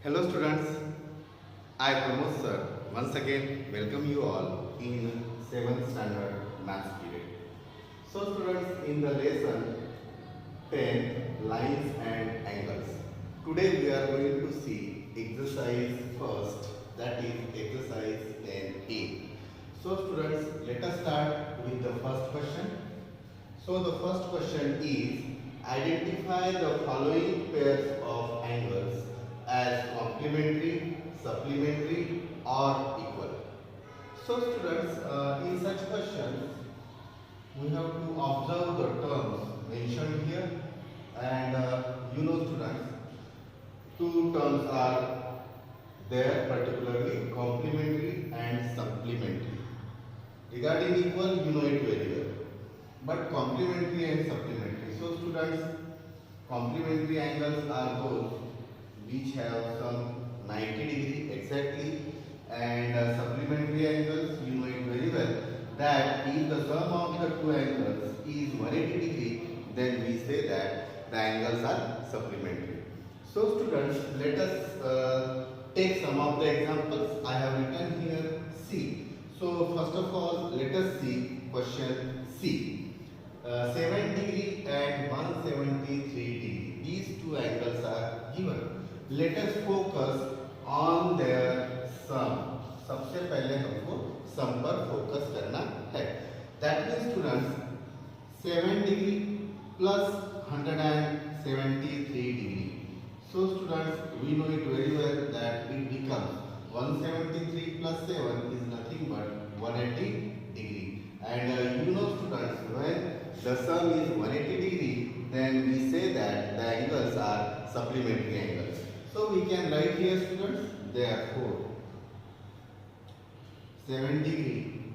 Hello students, I Pramod sir once again welcome you all in 7th standard maths period. So students, in the lesson 10 lines and angles. Today we are going to see exercise first, that is exercise 10A. So students, let us start with the first question. So the first question is identify the following pairs of angles as complementary, supplementary or equal. So students, in such questions we have to observe the terms mentioned here, and students, two terms are there, particularly complementary and supplementary. Regarding equal, you know it very well, but complementary and supplementary. So students, complementary angles are those which have some 90 degree exactly, and supplementary angles, you know it very well, that if the sum of the two angles is 180 degree, then we say that the angles are supplementary. So students, let us take some of the examples. I have written here C. So first of all, let us see question C. 7 degree and 173 degree. These two angles are given. Let us focus on their sum. सबसे पहले हमको सम पर focus करना है. That means students, 7 degree plus 173 degree. So students, we know it very well that it becomes 173 plus 7 is nothing but 180 degree. And students, when the sum is 180 degree, then we say that the angles are supplementary angles. So we can write here students, therefore 7 degree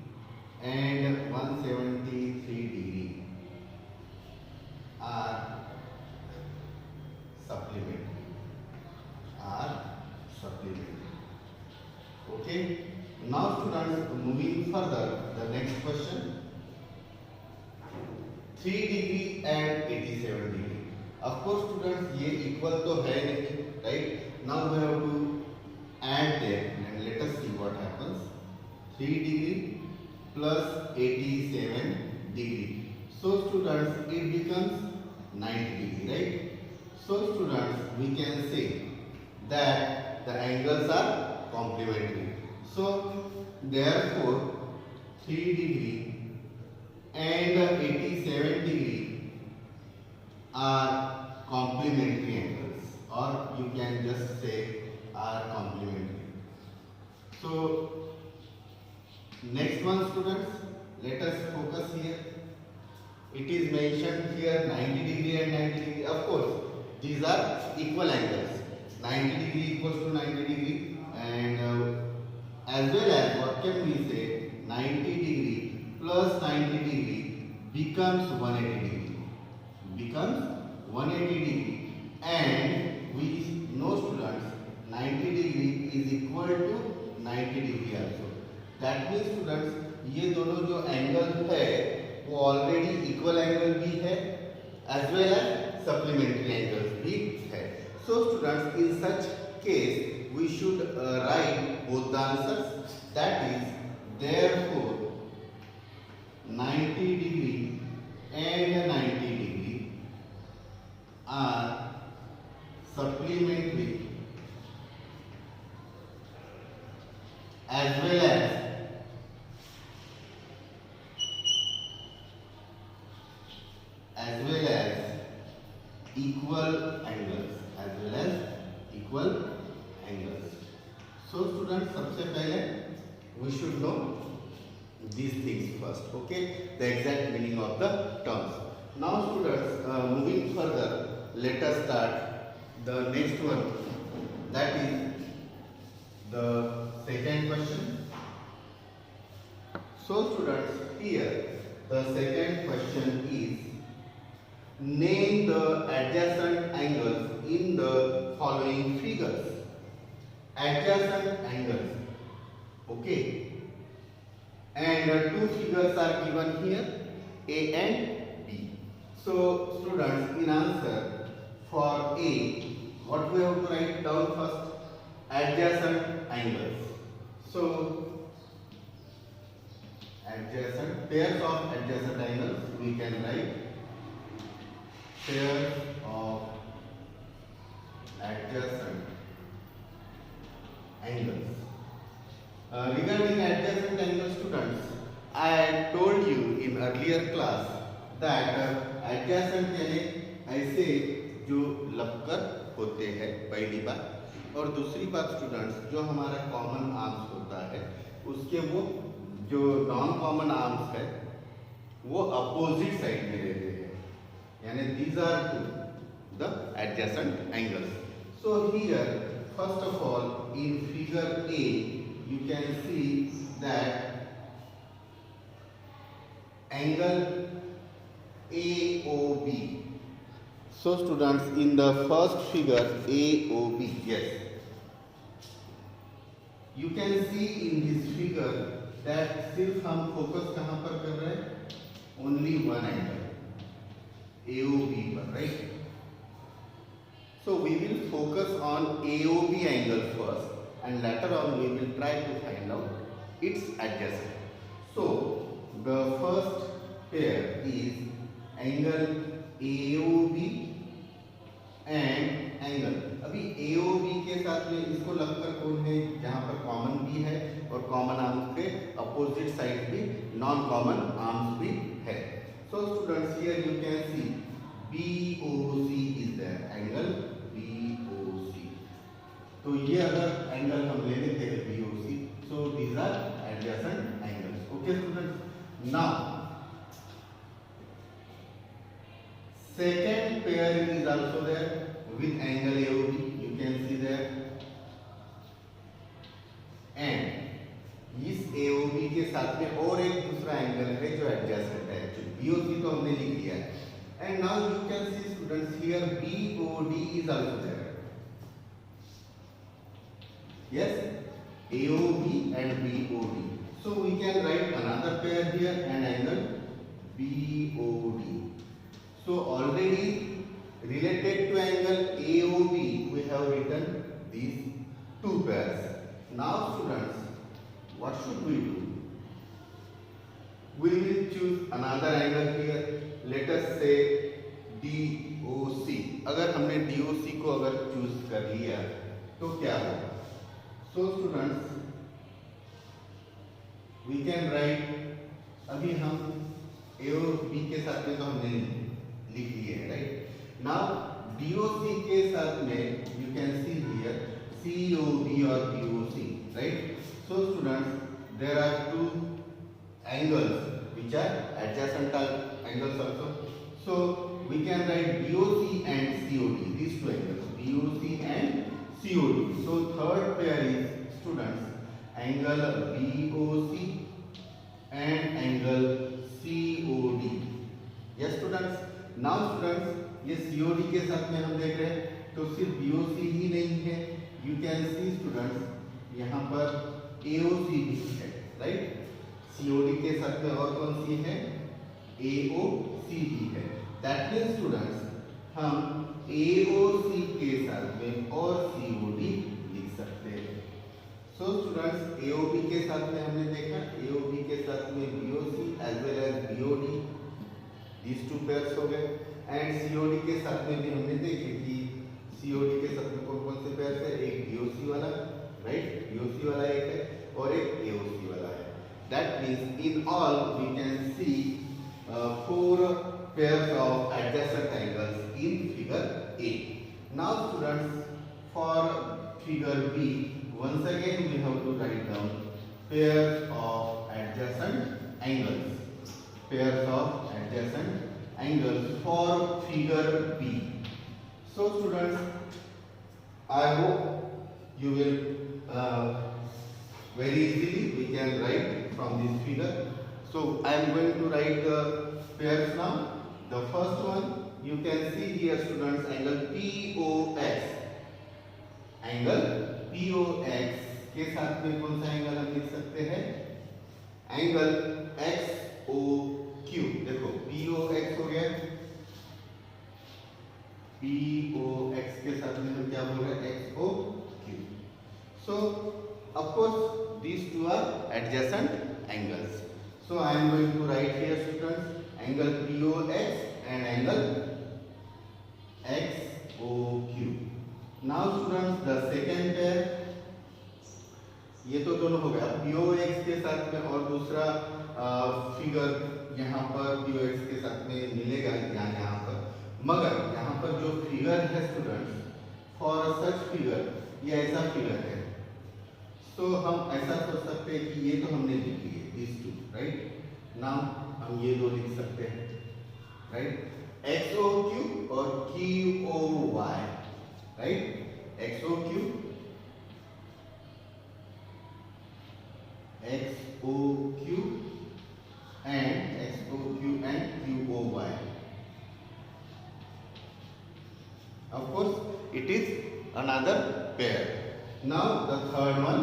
and 173 degree are supplementary. Okay. Now students, moving further, the next question. 3 degree and 87 degree. Of course students, ये equal तो है नहीं, right? Now we have to add them and let us see what happens. 3 degree plus 87 degree. So students, it becomes 90 degree, right? So students, we can say that the angles are complementary. So therefore 3 degree and 87 degree are complementary angles, or you can just say are complementary. So next one students, let us focus here. It is mentioned here 90 degree and 90 degree. Of course, these are equal angles. 90 degree equals to 90 degree, and as well as what can we say, 90 degree plus 90 degree becomes 180 degree. Becomes 180 degree, and we know students 90 degree is equal to 90 degree also. That means students, ये दोनों जो angle है वो already equal angle भी है as well as supplementary angles भी है. So students, in such case we should write both the answers. That is, therefore 90 degree and 90 degree are supplementary as well as equal angles. So students, सबसे पहले we should know these things first. Okay, the exact meaning of the terms. Now students, moving further, let us start the next one. That is the second question. So students, here the second question is, name the adjacent angles in the following figures. Adjacent angles. Okay. And two figures are given here, A and B. So students, in answer for A, what we have to write down first? adjacent angles. So adjacent pairs of adjacent angles we can write pairs of adjacent angles. Regarding adjacent angles, students, I told you in earlier class that adjacent यानी ऐसे जो लगकर होते हैं, पहली बात। और दूसरी बात स्टूडेंट्स, जो हमारा कॉमन आर्म्स होता है उसके वो जो नॉन कॉमन आर्म्स है वो अपोजिट साइड में रहते हैं, यानी these are to the adjacent angles. So here first of all in figure A you can see that angle AOB. So students, in the first figure AOB, yes, you can see in this figure that सिर्फ हम focus कहाँ पर कर रहे हैं, only one angle AOB पर, right? So we will focus on AOB angle first, and later on we will try to find out its adjacent. So the first pair is angle AOB and angle. अभी AOB के साथ में इसको लगकर कौन है, जहाँ पर कॉमन भी है और कॉमन आर्म्स के अपोजिट साइड भी नॉन कॉमन आर्म्स भी है. So students, here you can see BOC is there, angle BOC. तो ये अगर एंगल हम ले लेते हैं BOC, so these are adjacent angles. Okay students, now second pair is also there with angle AOB, you can see there, and इस AOB के साथ में और एक दूसरा एंगल है जो एडजेसेंट है. BOC तो हमने लिख दिया है, and now you can see students here BOD is also there. Yes, AOB and BOD. So we can write another pair here and angle BOD. So already related to angle AOB, we have written these two pairs. Now students, what should we do? We will choose another angle here. Let us say DOC. अगर हमने DOC को अगर choose कर लिया तो क्या होगा? So students, we can write, अभी हम AOB के साथ में तो हमने लिख लिए है, right? Now DOC के साथ में you can see here COB or BOC, right? So students, there are two angles which are adjacent angles also. So we can write BOC and COD, these two angles, BOC and COD. So third pair is students angle BOC and angle COD. Yes students. Now students, ये COD के साथ में हम देख रहे हैं तो सिर्फ BOC ही नहीं है, you can see students यहाँ पर AOC भी है, right? COD के साथ में और कौन सी है, AOC भी है. That means students हम AOC के साथ में और COD लिख सकते हैं. So students, AOB के साथ में हमने देखा, AOB के साथ में BOC as well as BOD, these two pairs हो गए. एंड COD के साथ में भी हमने देखे कि COD के साथ में कौन कौन से पेयर है, एक BOC वाला, राइट, BOC वाला एक है और एक AOC वाला है. That means in all we can see 4 pairs of adjacent angles in figure A. Now students, for figure B, once again we have to write down pairs of adjacent angles. Pairs of adjacent angles for figure B. So students, I hope you will very easily we can write from this figure. So I am going to write the pairs now. The first one you can see here students, angle POX. Angle POX के साथ में कौन सा angle हम लिख सकते हैं, angle XOQ. देखो POX हो गया, POX के साथ में हम क्या बोल रहे हैं, XOQ. So of course these two are adjacent angles. So I am going to write here students angle POX and angle XOQ. Now students the second pair, ये तो दोनों हो गया POX के साथ में और दूसरा फिगर यहाँ पर POX के साथ में मिलेगा यहाँ पर, मगर यहाँ पर जो फिगर है स्टूडेंट्स फॉर सच फिगर ये ऐसा फिगर है, तो हम ऐसा सोच सकते हैं कि ये तो हमने लिख लिए these two, राइट। नाउ हम ये दो लिख सकते हैं, राइट, XOQ और QOY, right, XOQ and QOY. Of course it is another pair. Now the third one,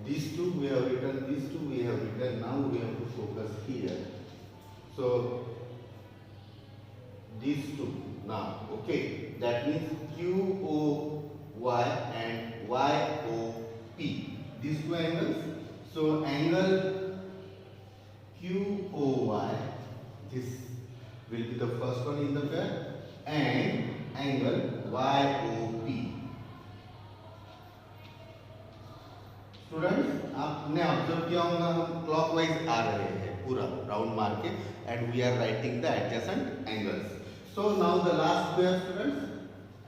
these two we have written, these two we have written. Now we have to focus here. So these two now, okay, that means QOY and YOP, these two angles. So angle QOY, this will be the first one in the pair, and angle YOP. Students आपने observe किया होगा हम clockwise आ रहे हैं पूरा round मार के, and we are writing the adjacent angles. So now the last pair students,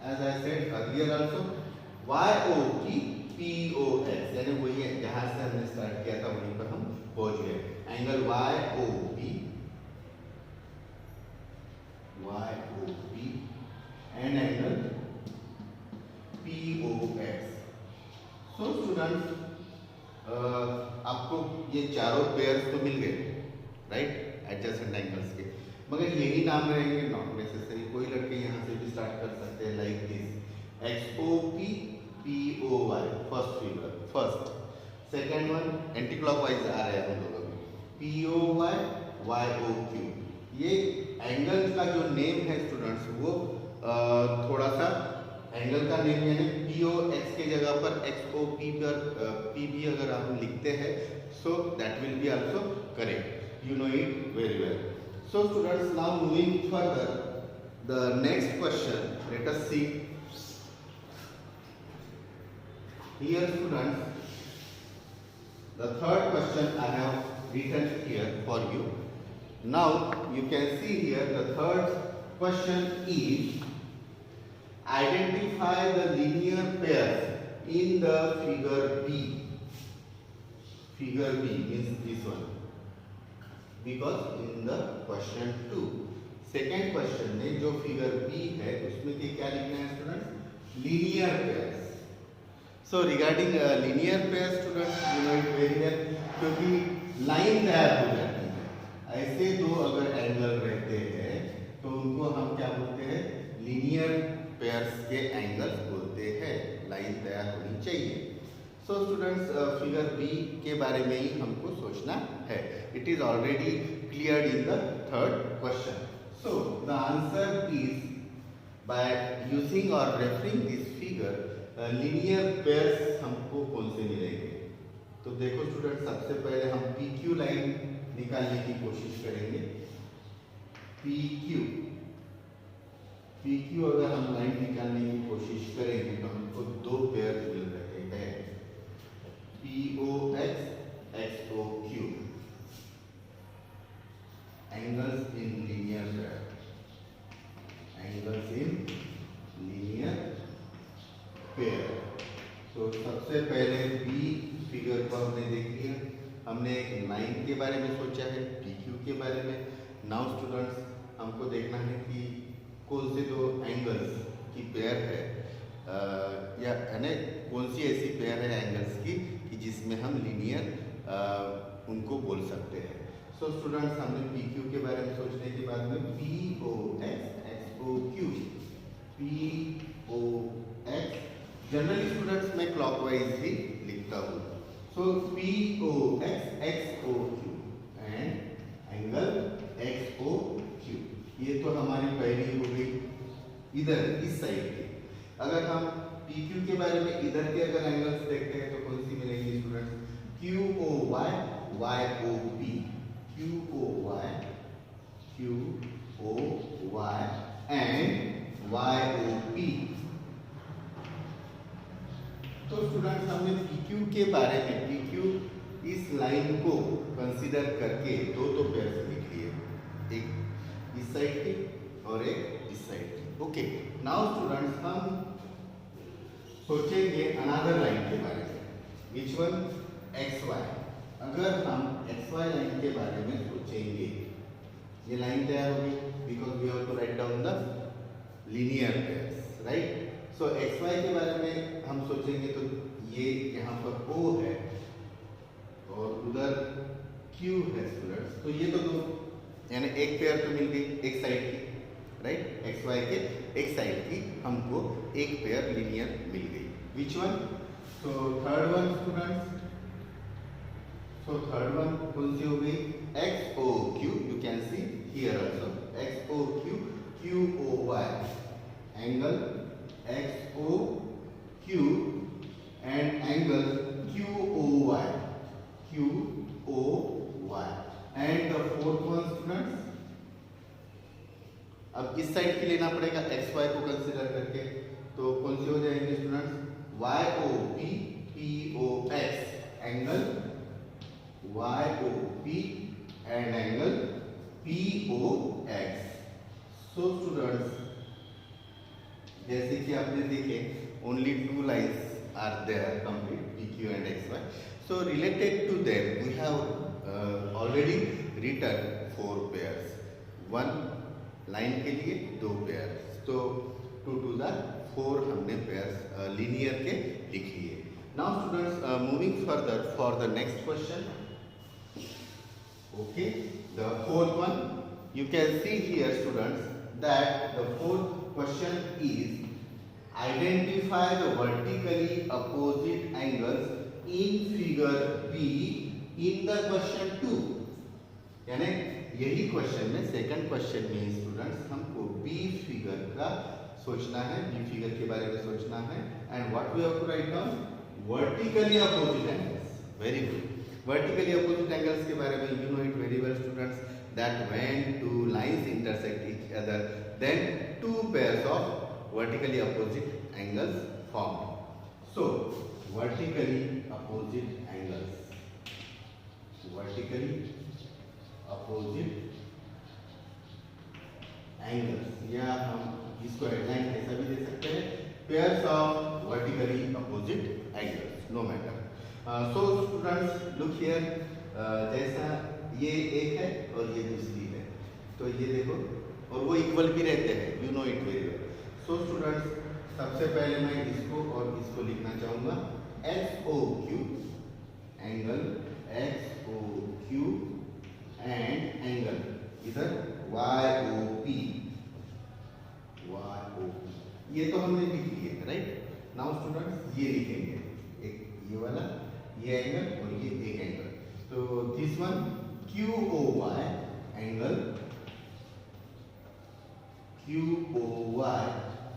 as I said earlier also, YOP POX, यानी वही है जहां से हमने स्टार्ट किया था वहीं पर हम पहुंच गए. Angle YOP and angle POX. So students आपको ये चारों पेयर्स तो मिल गए, राइट, एडजेसेंट एंगल्स के, मगर यही नाम रहेंगे, नॉट नेसेसरी. कोई लड़के यहाँ से भी स्टार्ट कर सकते हैं like this XOP POY, first figure, first. Second one anticlockwise आ रहे हैं हम लोगों में, POY YOQ. ये एंगल का जो नेम है स्टूडेंट्स वो थोड़ा सा एंगल का नेम यानी POX के जगह पर XOP पर PB अगर हम लिखते हैं, so that will be also correct. You know it very well. So students now moving further, the next question, late us see here students. The third question I have written here for you. Now you can see here the third question is identify the linear pairs in the figure B. Figure B means this one, because in the question 2, second question में जो figure B है उसमें क्या लिखना है students? Linear pairs. So regarding linear pairs students, you know it very well, क्योंकि line तैयार हो जाती है. ऐसे दो अगर एंगल रहते हैं तो उनको हम क्या बोलते हैं? लीनियर पेयर्स के एंगल्स बोलते हैं. लाइन तैयार होनी चाहिए. सो स्टूडेंट्स फिगर बी के बारे में ही हमको सोचना है. It is already clear in the third question. So the answer is by using और referring this figure, linear pairs हमको कौन से मिलेंगे? तो देखो स्टूडेंट, सबसे पहले हम PQ लाइन निकालने की कोशिश करेंगे. PQ अगर हम लाइन निकालने की कोशिश करेंगे तो हमको दो पेयर मिल रहे हैं, POX XOQ, angles in linear pair, angles in linear pair. तो सबसे पहले बी फिगर को हमने देख लिया. हमने एक लाइन के बारे में सोचा है, PQ के बारे में. नाउ स्टूडेंट्स हमको देखना है कि कौन से दो एंगल्स की पेयर है, या यानी कौन सी ऐसी पेयर है एंगल्स की कि जिसमें हम लीनियर उनको बोल सकते हैं. सो स्टूडेंट्स हमने PQ के बारे में सोचने के बाद में POX XOQ, POX generally students मैं क्लॉकवाइज ही लिखता हूँ. सो POX XOQ and angle XOQ, ये तो हमारी पहली हो गई इधर इस साइड की. अगर हम पी क्यू के बारे में इधर के अगर एंगल्स देखते हैं तो कौन सी मिलेंगी students? Q O Y, Y O P, Q O Y, Q O Y and Y O P. तो स्टूडेंट्स हमने PQ के बारे में, PQ इस लाइन को कंसीडर करके दो पेयर्स लिख लिए, एक इस साइड की और एक इस साइड की। ओके, नाउ स्टूडेंट्स हम सोचेंगे अनदर लाइन के बारे में, विच वन? XY। अगर हम XY लाइन के बारे में सोचेंगे, ये लाइन तैयार होगी because we have to write down the linear pairs, right? So XY के बारे में हम सोचेंगे तो ये यहाँ पर O है और उधर Q है स्टूडेंट्स, तो ये तो दो यानी एक पेयर तो मिल गई एक साइड की, राइट? XY के एक साइड की हमको एक पेयर लीनियर मिल गई। Which one? So third one students, so third one कौन सी हो गई? XOQ, you can see here also, XOQ, QOY angle XOQ and angle QOY, QOY and the fourth one students, अब इस साइड की लेना पड़ेगा XY को कंसीडर करके, तो कौन सी हो जाएंगे students? YOP, POX angle YOP and angle POX। So students जैसे कि आपने देखे only two lines are there complete, PQ and XY। So related to them we have already written 4 pairs, one line के लिए 2 पेयर्स, तो 2 to the 4 हमने pairs linear के लिख लिए। Now students moving further for the next question. Okay, the fourth one, you can see here students that the fourth question is identify the vertically opposite angles in figure B in the question 2। यानी यही question में second question में students हमको B figure का सोचना है, B figure के बारे में सोचना है and what we have to write down? Vertically opposite angles. Very good, vertically opposite angles के बारे में you know it very well students, that when two lines intersect each other then 2 pairs of vertically opposite angles formed। So vertically opposite angles, vertically opposite angles, या हम इसको headline ऐसा भी दे सकते हैं, pairs of vertically opposite angles, no matter। So students look here, जैसा ये एक है और ये दूसरी है, तो ये देखो और वो इक्वल भी रहते हैं, you know it very well. So students सबसे पहले मैं इसको और इसको लिखना चाहूँगा XOQ angle XOQ and angle इधर YOP, ये तो हमने लिख लिए, राइट? नाउ स्टूडेंट्स ये लिखेंगे, एक ये वाला ये एंगल और ये एक एंगल, तो this one QOY angle QOY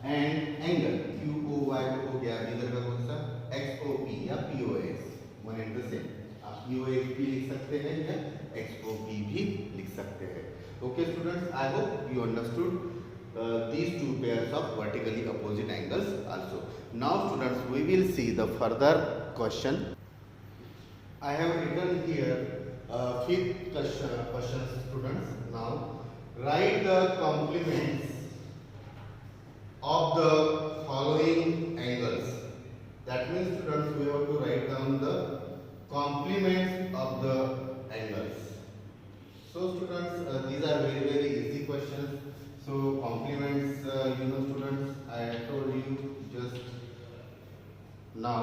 and angle QOY तो हो गया, इधर का कौन सा? XOP या POX, one and the same. आप POX भी लिख सकते हैं या XOP भी लिख सकते हैं। Okay students, I hope you understood these 2 pairs of vertically opposite angles also। Now students we will see the further question। I have written here fifth question students। Now write the complements of the following angles। That means students we have to write down the complements of the angles। So students these are very easy questions। So complements you know students I told you just now।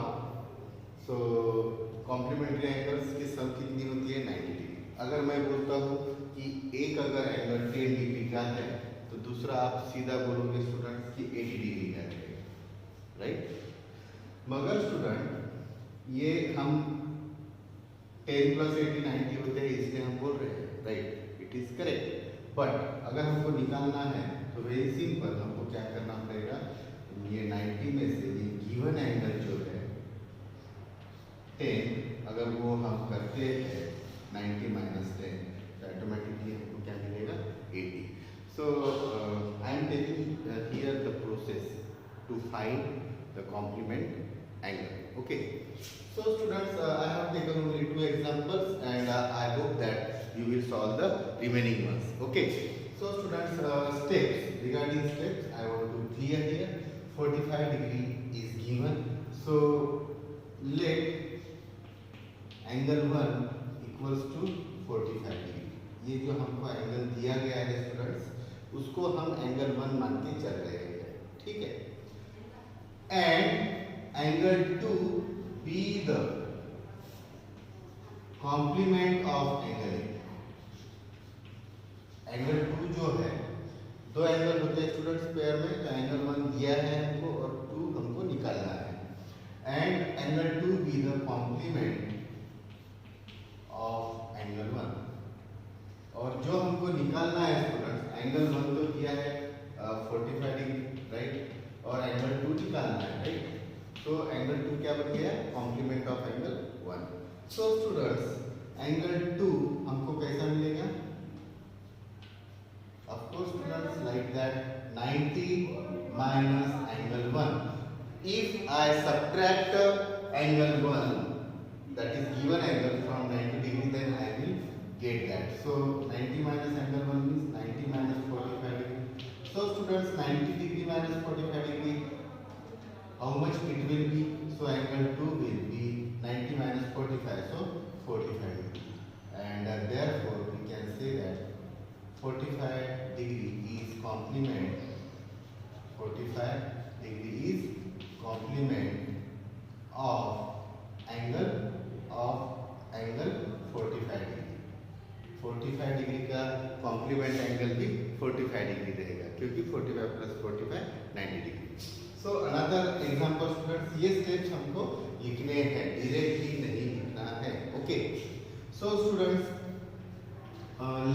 So complementary angles की sum कितनी होती है? 90 degree. अगर मैं बोलता हूँ कि एक अगर एंगल 10 डिग्री का है तो दूसरा आप सीधा बोलोगे स्टूडेंट्स कि 80 डिग्री का है, राइट? मगर स्टूडेंट ये हम 10 + 80 90 होते हैं इसलिए हम बोल रहे हैं, right? It is correct. But अगर हमको निकालना है तो वेरी सिंपल, हमको क्या करना पड़ेगा? ये 90 में से ये गिवन 10 अगर वो हम करते हैं 90 माइनस 10 तो ऑटोमेटिकली हमको क्या मिलेगा 80. So I am telling here the process to find the complement angle. Okay. So students, I have taken only 2 examples and I hope that you will solve the remaining ones. Okay. So students, steps, regarding steps, I want to clear here. 45 degree is given. So let angle 1 equals to 45 degree. ये जो हमको angle दिया गया है students, उसको हम angle 1 मान के चल रहे हैं. ठीक है. And angle 2 be the complement of angle 1. Angle 2 जो है, दो एंगल होते हैं स्टूडेंट्स पेयर में, तो एंगल 1 दिया है हमको और 2 हमको निकालना है. And angle 2 be the complement of angle 1. और जो हमको निकालना है स्टूडेंट्स, एंगल 1 तो दिया है 45 डिग्री, राइट, और एंगल 2 निकालना है, राइट. तो एंगल 2 क्या बन गया? Complement of angle 1. So students, angle 2 हमको कैसा मिलेगा? Of course students, like that 90 minus angle 1. If I subtract angle 1 that is given angle from 90 degree, then I will get that. So 90 minus angle 1 means 90 minus 45 degree. So students, 90 degree minus 45 degree, how much it will be? So angle 2 will be 90 minus 45, so 45 degree. And therefore we can say that 45 degree is complement. 45 degree is complement of angle 45 degree. 45 degree का complement angle भी 45 degree रहेगा, क्योंकि 45 plus 45 90 degree. So another example students, ये steps हमको लिखने हैं, directly नहीं लिखना है. Okay. So students,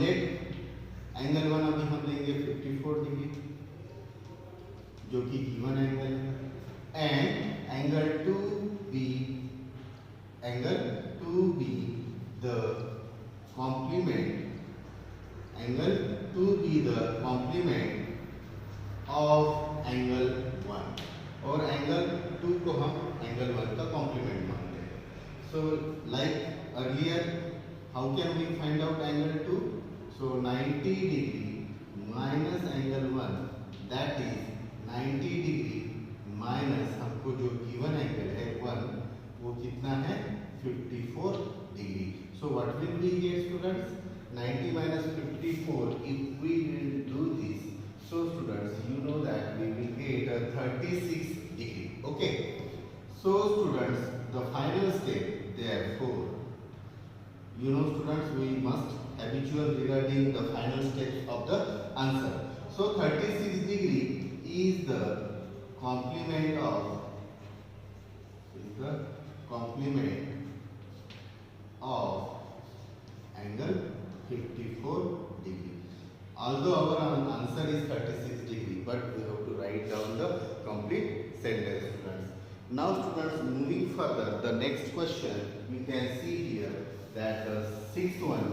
let angle 1 अभी हम लेंगे 54 डिग्री, जो कि गिवन एंगल है. And angle 2 be the complement, angle 2 be the complement of angle 1, और एंगल 2 को हम एंगल 1 का कॉम्प्लीमेंट मानते हैं. So like earlier, how can we find out angle 2? So 90 degree minus angle 1, that is 90 degree minus हमको जो given angle है 1, वो कितना है? 54 degree. So what will we get students? 90 minus 54. If we will do this, so students, you know that we will get a 36 degree. Okay. So students, the final step, therefore, you know students, we must habitual regarding the final steps of the answer. So 36 degree is the complement of angle 54 degree. Although our answer is 36 degree, but we have to write down the complete sentence, students. Now students, moving further, the next question we can see here that the sixth one,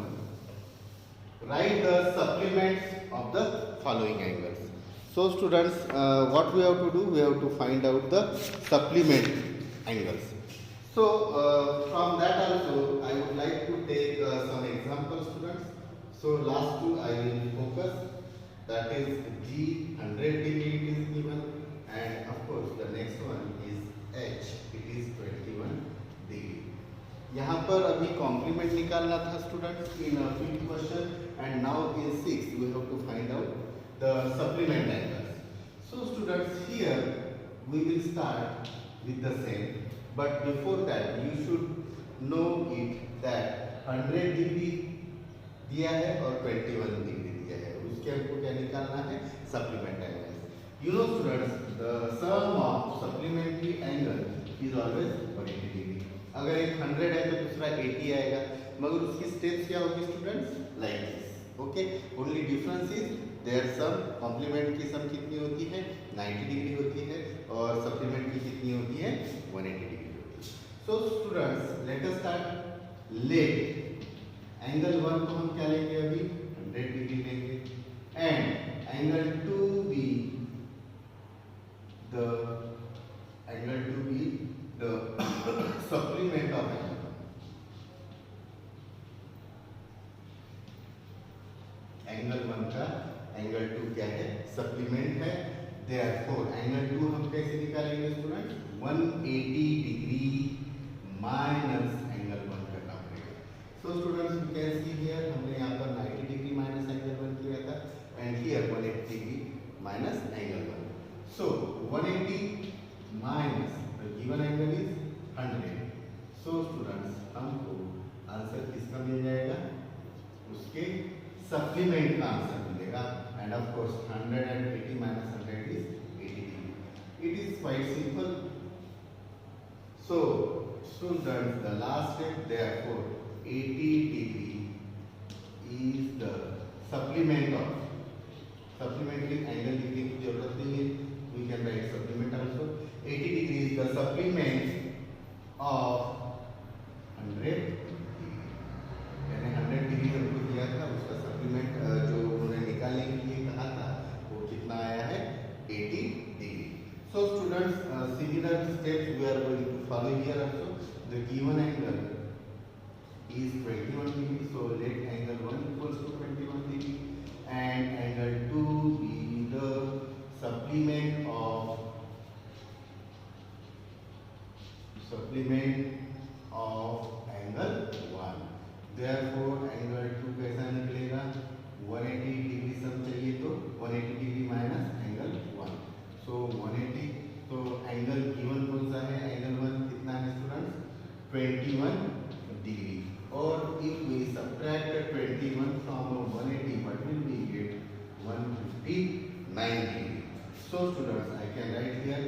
write the supplements of the following angles. So students, what we have to do, we have to find out the supplement angles. So from that also I would like to take some examples, students. So last two I will focus, that is G 100 degree it is given, and of course the next one is H, it is 21 degree. यहाँ पर अभी complement निकालना था students in fifth question, and now in sixth we have to find out the supplement angles. So students, here we will start with the same. But before that, you should know it that 100 degree दिया है और 21 degree दिया है, उसके हमको क्या निकालना है? Supplement angle. You know students, the sum of supplementary angle is always 180 degree. अगर एक 100 है तो दूसरा 80 आएगा, मगर उसकी स्टेप्स क्या होगी students? Like this. Okay. Only difference is there sum. Complement की सम कितनी होती है? 90 डिग्री होती है, और सप्लीमेंट की कितनी होती है? 180 degree. So students, let us start. Let angle 1 को हम क्या लेंगे अभी 100 डिग्री लेंगे and angle 2 be the supplement of angle 1 का एंगल 2 क्या है सप्लीमेंट है देयरफॉर एंगल 2 हम कैसे निकालेंगे स्टूडेंट 180 डिग्री माइनस एंगल 1 करना पड़ेगा so students you can see here हमने यहाँ पर 90 डिग्री माइनस एंगल 1 किया था and here 180 degree minus angle 1 so 180 minus the given angle is 100 so students हमको आंसर किसका मिल जाएगा उसके सप्लीमेंट का आंसर मिलेगा end of course 180 minus 100 is 80 degree. It is quite simple. So students, the last step therefore 80 degree is the supplement of supplementary angle लिखने की जरूरत नहीं है we can write supplement also 80 degree is the supplement of 100 यानी 100 degree हमको दिया था उसका सप्लीमेंट जो उन्होंने निकालने के लिए कहा था वो कितना आया है 80 degree so students similar steps we are going to follow here also the given angle is 21 degree so let angle 1 equals to 21 degree and angle 2 be the supplement of angle 1 therefore angle 2 कैसा निकलेगा 180 degree सब चाहिए तो 180 degree minus angle 1 सो 180 तो angle given कौन सा है angle 1 कितना है स्टूडेंट्स 21 डिग्री और if we subtract 21 from 180 what will we get 159 degree so students I can write here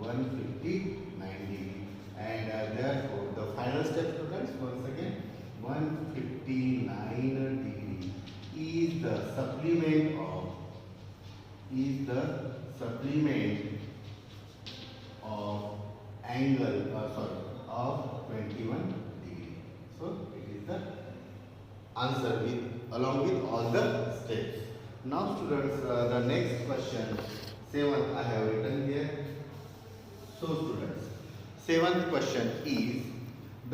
159 degree and therefore the final step students once again 159 degree is the supplement of angle of 21 degree so it is the answer with along with all the steps now students the next question 7th I have written here so students 7th question is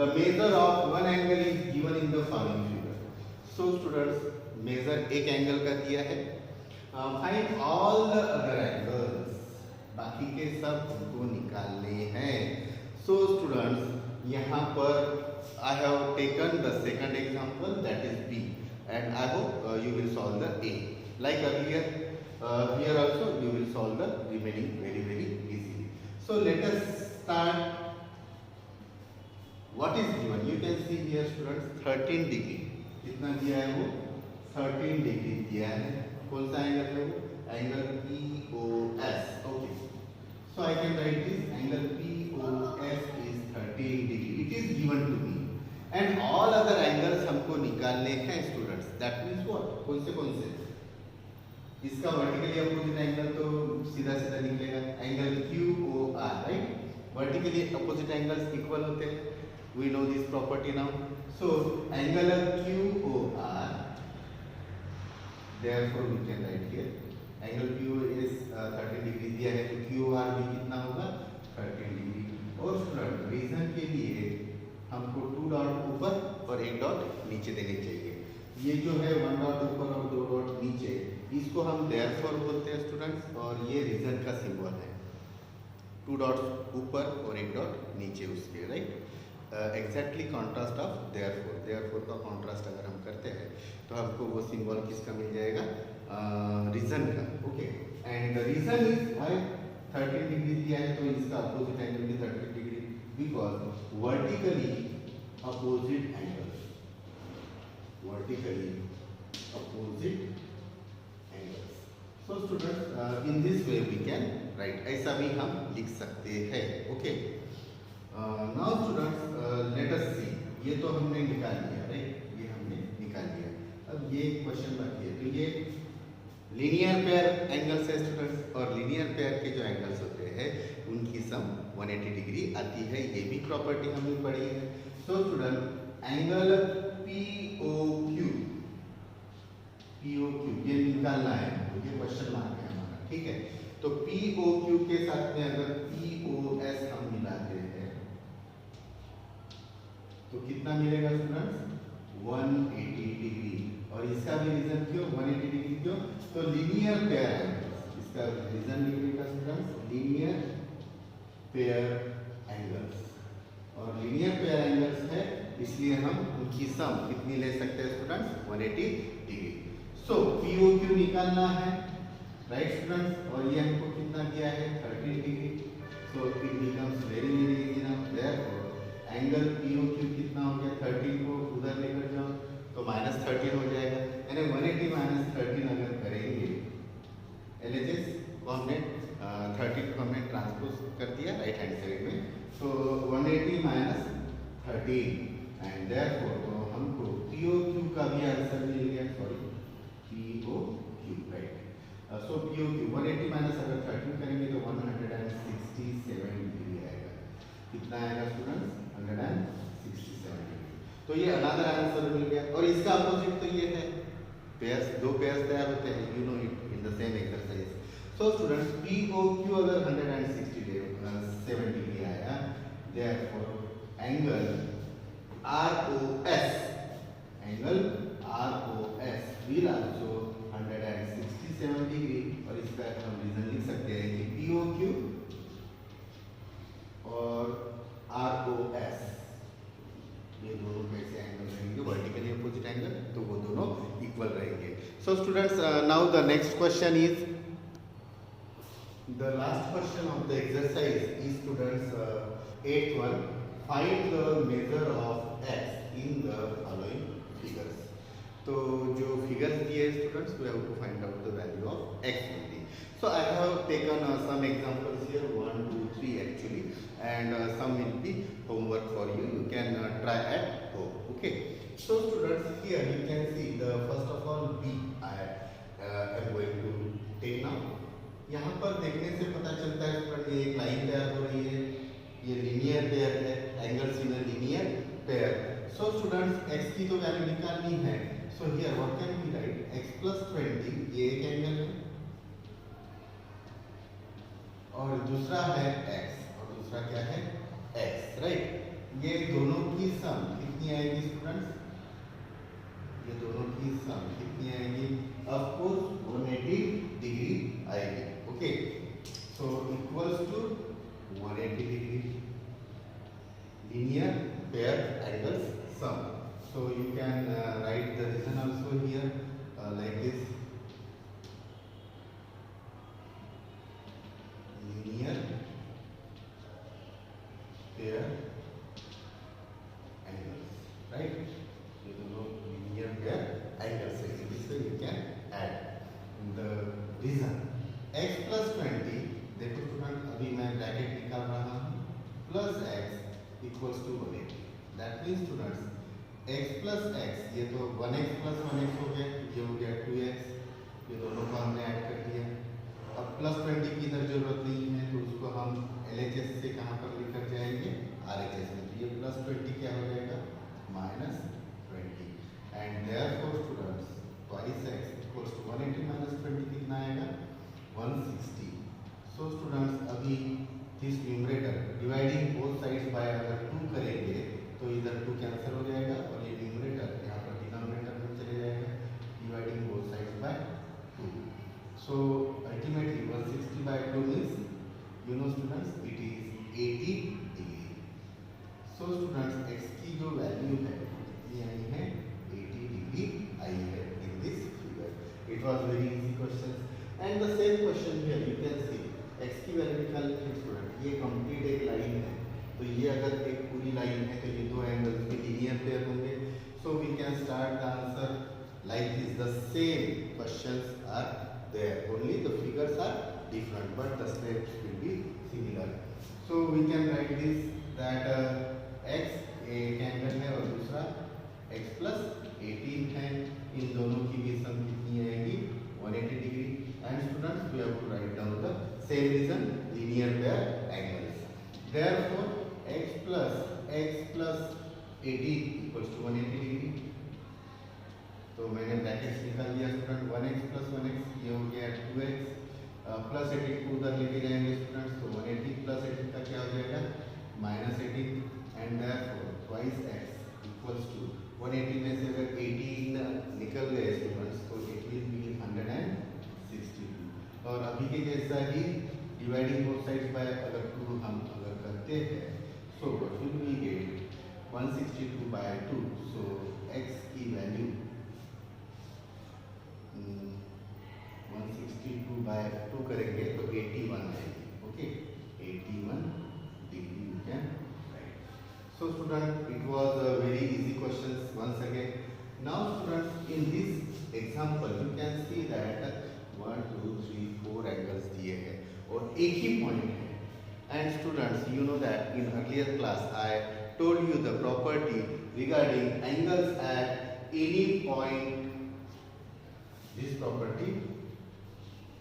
the measure of one angle is given in the following figure. So students, measure एक angle का दिया है. Find all the other angles. बाकी के सब हमको निकालने हैं. So students, यहाँ पर I have taken the second example that is B, and I hope you will solve the A. Like earlier, here also you will solve the remaining very easily. So let us start. What is given? You can see here students 13 degree. कितना दिया है वो 13 degree दिया है. कौन सा angle है वो? Angle POS. Okay. So I can write this angle POS is 13 degree. It is given to me. And all other angles हमको निकालने हैं students. That means what? कौन से? इसका वर्टिकली अपोजिट एंगल तो सीधा निकलेगा. Angle QOR, right? Vertically opposite angles equal होते हैं. We know this property now. So angle QOR. Therefore we can write here angle QOR is 13 degree दिया है तो QOR भी कितना होगा 13 डिग्री. और स्टूडेंट रीजन के लिए हमको 2 डॉट ऊपर और 1 डॉट नीचे देने चाहिए. ये जो है 1 डॉट ऊपर और 2 डॉट नीचे इसको हम therefore बोलते हैं स्टूडेंट्स और ये रीजन का सिंबल है. 2 डॉट्स ऊपर और 1 डॉट नीचे उसके right. Exactly contrast of therefore का कॉन्ट्रास्ट अगर हम करते हैं तो हमको वो सिंबल किसका मिल जाएगा रीजन का. Okay and the reason is why 13 degree दिया है तो इसका अपोजिट एंगल भी 30 degree because vertically opposite angles. So students in this way we can write ऐसा भी हम लिख सकते हैं. Okay now students let us see. ये तो हमने निकाल लिया राइट. ये हमने निकाल लिया. अब ये क्वेश्चन बाकी है. तो ये लीनियर पेयर एंगल्स है स्टूडेंट्स और लीनियर पेयर के जो एंगल्स होते हैं उनकी सम 180 डिग्री आती है। ये भी प्रॉपर्टी हमने पढ़ी है। सो स्टूडेंट एंगल POQ ये निकालना है, तो ये क्वेश्चन मार्क है हमारा, ठीक है। तो POQ के साथ में अगर POS हम मिलाते हैं तो कितना मिलेगा स्टूडेंट्स? 180 डिग्री। और इसका भी रीजन क्यों 180 डिग्री क्यों? तो लीनियर पेयर एंगल्स, इसका रीजन लिखिएगा स्टूडेंट्स, लीनियर पेयर एंगल्स। और लीनियर पेयर एंगल्स है इसलिए हम उनकी सम कितनी ले सकते हैं स्टूडेंट्स? 180 डिग्री। सो POQ निकालना है, राइट स्टूडेंट्स, और ये हमको कितना दिया है? 30 degree. So it becomes very very easy now. Therefore angle POQ कितना हो गया? 30 को उधर लेकर जाओ तो -13 हो जाएगा, यानी 180 - 13 अगर करेंगे, LHS को हमने 30 को हमने ट्रांसपोज कर दिया राइट हैंड साइड में, तो 180 - 13 एंड देयरफॉर तो हमको POQ का भी आंसर मिल गया, सॉरी POQ, राइट। सो POQ 180 माइनस अगर 13 करेंगे तो 167 डिग्री आएगा। कितना आएगा स्टूडेंट्स? 167 डिग्री। तो ये अनदर आंसर मिल गया। और इसका अपोजिट तो ये है, पेयर्स, दो पेयर्स तैयार होते हैं, you know it in the same exercise. So students POQ अगर 167 डिग्री आया, therefore angle ROS will also 167 degree. और इसका हम रीजन लिख सकते हैं कि POQ और ROS ये दोनों कैसे एंगल रहेंगे? वर्टिकली अपोजिट एंगल, तो वो दोनों इक्वल रहेंगे। So students now the next question is the last question of the exercise is students 8th one, find the measure of x in the following figures. तो जो figures दिए students, we have to find out the value of x only. So I have taken some examples here, 1, 2, 3 actually, and some will be homework for you. You can try at home. Okay. So students, here you can see the first of all B I am going to take now. यहाँ पर देखने से पता चलता है student ये एक line तैयार हो रही है, ये लीनियर पेयर है, angles in a linear pair. So students x की तो वैल्यू निकालनी है। So here what can be right? x + 20 ये एक एंगल है और दूसरा है x, और दूसरा क्या है? x, right. ये दोनों की सम कितनी आएगी स्टूडेंट्स? ये दोनों की सम कितनी आएगी? ऑफ कोर्स 180 डिग्री आएगी। Okay, so equals to 180 degree linear pair angles sum. So you can write the reason also here like this, linear pair angles, right? ये दोनों linear pair angles है, इससे you can add the reason x + 20। देखो student अभी मैं bracket निकाल रहा हूँ, plus x equals to 180। That means students x + x, ये तो 1x + 1x हो गया, ये हो गया 2x, ये दोनों को हमने ऐड कर दिया। अब +20 की इधर जरूरत नहीं है, तो उसको हम LHS से कहाँ पर लेकर जाएंगे? RHS में। तो ये +20 क्या हो जाएगा? -20 and therefore students twice x equals to 180 - 20 कितना आएगा? 160। सो स्टूडेंट्स अभी this numerator dividing both sides by अगर 2 करेंगे तो इधर 2 कैंसिल हो जाएगा और ये न्यूमरेटर यहाँ पर डिनोमिनेटर में चले जाएगा, dividing both sides bye 2। So ultimately 160/2 means, you know students, it is 80 degree. So students x की जो वैल्यू है कितनी आई है? 80 डिग्री आई है in this figure. It was very easy question. And the same question here you can see x की value निकालनी है student. ये कंप्लीट एक लाइन है, तो ये अगर एक पूरी लाइन है तो ये दो एंगल्स के लीनियर पेयर होंगे। So we can start the answer like this. The same questions are there, only the figures are different but the steps will be similar. So we can write this that x एक angle है और दूसरा x + 18 है, इन दोनों की भी सम कितनी आएगी? 180 degree. And students we have to write down the same reason, linear pair angles. Therefore, x plus 80 equals to 180 degree. तो मैंने ब्रैकेट्स निकाल दिया स्टूडेंट, 1x plus 1x ये हो गया 2x प्लस 18 को उधर लेके जाएंगे स्टूडेंट्स, तो 180 प्लस 18 का क्या हो जाएगा -18 and therefore twice x equals to 180 में से अगर 18 निकल गए स्टूडेंट्स तो इट विल बी 162 और अभी के जैसा ही डिवाइडिंग बोथ साइड्स बाय अगर 2 हम अगर करते हैं so what will we get 162 by 2 so x की वैल्यू 162 by 2 करेंगे तो 81 आएगी। Okay 81 degree we can write. So student it was a very easy questions once again. Now students in this example you can see that 1 2 3 4 angles दिए हैं और एक ही point है। And students you know that in earlier class I told you the property regarding angles at any point. This property,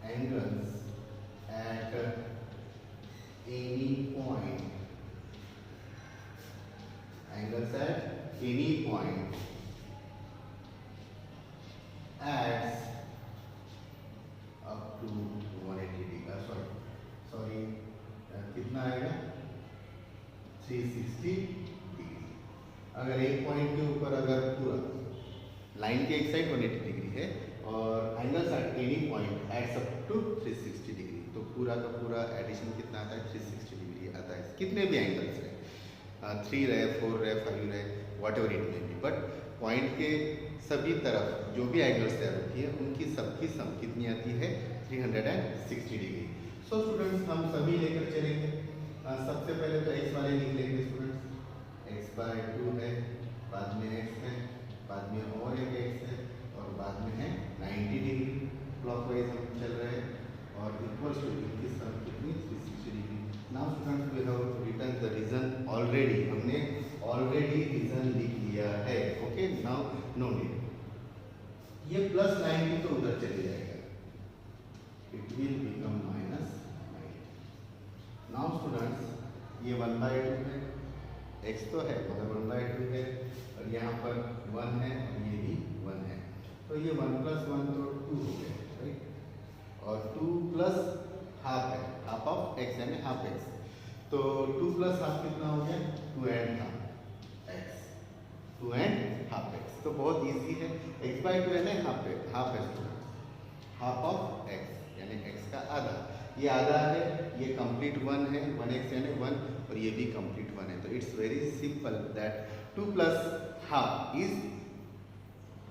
angles at any point, angles at any point adds up to 180 degree. Sorry, कितना आएगा 360 degree. अगर एक point के ऊपर अगर पूरा line के एक साइड 180 डिग्री है और angles at any point adds up to 360 degree, तो पूरा का पूरा एडिशन कितना आता है 360 डिग्री आता है। कितने भी एंगल्स रहे 3 रहे 4 रहे 5 रहे what ever it may be, but point के सभी तरफ जो भी एंगल्स तैयार होती है उनकी सबकी सम कितनी आती है 360 डिग्री। सो स्टूडेंट्स हम सभी लेकर चलेंगे। सबसे पहले तो x वाले लिख लेंगे स्टूडेंट्स, x बाय 2 है, बाद में x है, बाद में और एक x है और बाद में है 90 डिग्री क्लॉकवाइज हम चल रहे हैं और इक्वल्स टू इनकी सम कितनी 360 degree. Now students we have written the reason already, हमने ऑलरेडी रीजन लिख लिया है। ओके नाउ नो नीड, ये प्लस 90 तो उधर चले जाएगा, it will become -90। Now students ये 1/2 है, x तो है मगर 1/2 है और यहाँ पर 1 है और ये भी 1 है, तो ये 1 + 1 तो 2 हो गया राइट और 2 प्लस हाफ है, हाफ ऑफ x यानी हाफ x, तो 2 प्लस हाफ कितना हो गया 2 and half x, 2 and half x, तो बहुत इजी है। x/2 यानी हाफ है स्टूडेंट्स, हाफ ऑफ x यानी x का आधा, ये आधा है, ये कंप्लीट 1 है 1x यानी 1 और ये भी कंप्लीट 1 है, तो it's very simple that 2 + half is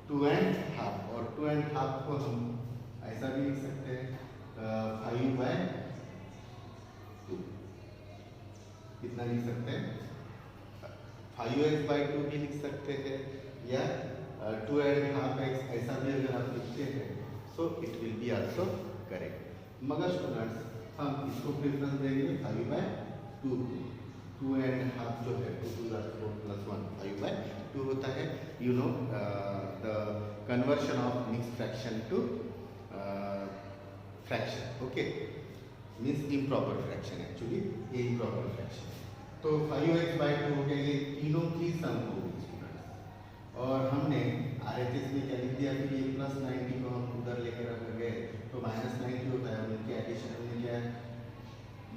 2 and half और 2 एंड हाफ को हम ऐसा भी लिख सकते हैं 5/2, कितना लिख सकते हैं 5x/2 भी लिख सकते हैं या 2 एंड हाफ x ऐसा भी अगर आप लिखते हैं so it will be also correct. मगर स्टूडेंट्स हम इसको प्रेफरेंस देंगे 5/2, 2 एंड हाफ जो है 2 + 4 + 1 5/2 होता है। You know the conversion of mixed fraction to fraction, okay means improper fraction, actually ये इम्प्रॉपर फ्रैक्शन। तो 5x/2 हो गया, ये तीनों की सम होगी स्टूडेंट्स और हमने RHS में क्या लिख दिया, फिर ये +90 को हम उधर लेकर रख गए तो -90 होता है, उनकी एडिशन हमने क्या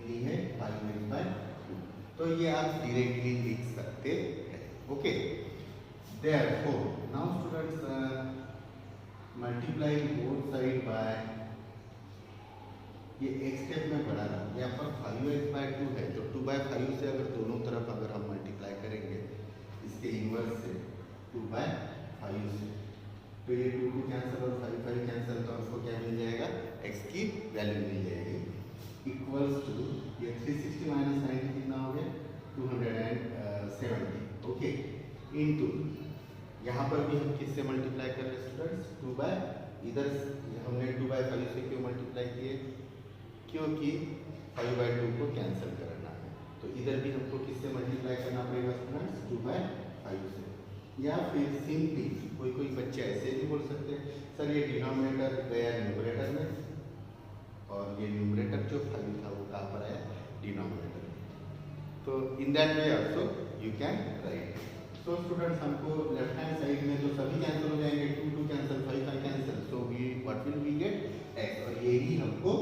ली है 5x/2, तो ये आप डायरेक्टली लिख सकते हैं। Okay therefore now students multiply both side by, ये एक स्टेप में बढ़ा रहा हूँ, यहाँ पर 5x/2 है तो 2/5 से अगर दोनों तरफ अगर हम मल्टीप्लाई करेंगे इसके इन्वर्स से 2/5 से, तो ये 2 कैंसिल और 5 कैंसिल, तो आपको क्या मिल जाएगा x की वैल्यू मिल जाएगी इक्वल्स टू ये 360 - 90 कितना हो गया 270। ओके इनटू यहाँ पर भी हम किससे मल्टीप्लाई कर रहे हैं स्टूडेंट्स इधर हमने 2/5 से क्यों मल्टीप्लाई किए, क्योंकि 5/2 को कैंसिल करना है, तो इधर भी हमको किससे मल्टीप्लाई करना पड़ेगा स्टूडेंट्स 2/5 से, या फिर सिंपली कोई बच्चे ऐसे भी बोल सकते हैं सर ये डिनोमिनेटर गया न्यूमरेटर में और ये न्यूमरेटर जो 5 था वो कहाँ पर आया डिनोमिनेटर में, in that way also you can write. So students, हमको लेफ्ट हैंड साइड में तो सभी कैंसिल हो जाएंगे, 2 cancel, 5 cancel, so we what will we get x, और यही हमको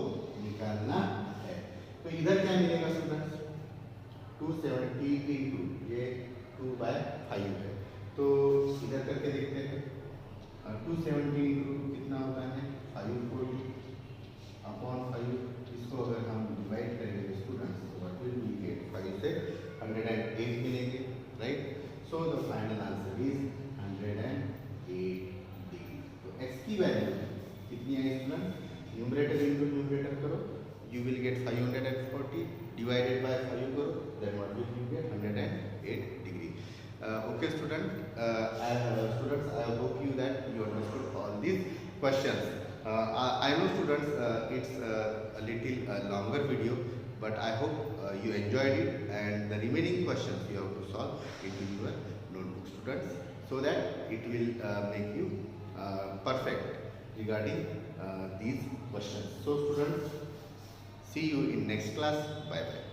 निकालना है। तो इधर क्या मिलेगा स्टूडेंट्स, 270 इंटू ये 2/5 है, तो इधर करके देखते हैं। 270 इंटू कितना होता है 540 अपॉन 5, इसको अगर हम डिवाइड करेंगे स्टूडेंट्स तो व्हाट विल वी गेट, 5 से 108 मिलेंगे, right. So the final answer is 108 degree. तो x की वैल्यू कितनी है स्टूडेंट, न्यूमरेटर इंटू न्यूमरेटर करो, you will get 540 divided by 5 करो, then what will you get 108 degree. Okay students, I hope you that you understood all these questions. I know students, it's a little longer video, but I hope you enjoyed it, and the remaining questions you have to solve it in your notebook students, so that it will make you perfect regarding these questions. So students, see you in next class. Bye bye.